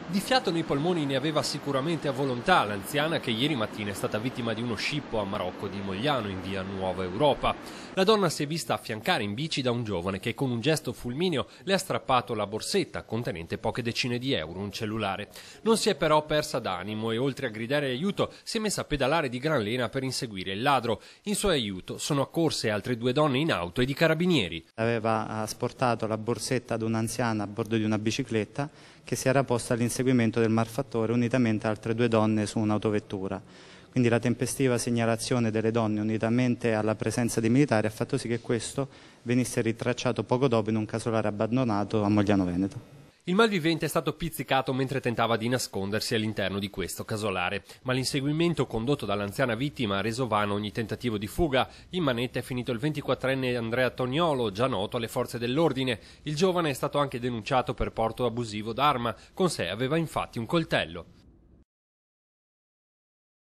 Di fiato nei polmoni ne aveva sicuramente a volontà l'anziana che ieri mattina è stata vittima di uno scippo a Marocco di Mogliano in via Nuova Europa. La donna si è vista affiancare in bici da un giovane che con un gesto fulmineo le ha strappato la borsetta contenente poche decine di euro, un cellulare. Non si è però persa d'animo e oltre a gridare aiuto si è messa a pedalare di gran lena per inseguire il ladro. In suo aiuto sono accorse altre due donne in auto ed i carabinieri. Aveva asportato la borsetta ad un'anziana a bordo di una bicicletta che si era posta all'inseguimento del malfattore unitamente a altre due donne su un'autovettura. Quindi la tempestiva segnalazione delle donne unitamente alla presenza dei militari ha fatto sì che questo venisse ritracciato poco dopo in un casolare abbandonato a Mogliano Veneto. Il malvivente è stato pizzicato mentre tentava di nascondersi all'interno di questo casolare, ma l'inseguimento condotto dall'anziana vittima ha reso vano ogni tentativo di fuga. In manetta è finito il 24enne Andrea Toniolo, già noto alle forze dell'ordine. Il giovane è stato anche denunciato per porto abusivo d'arma, con sé aveva infatti un coltello.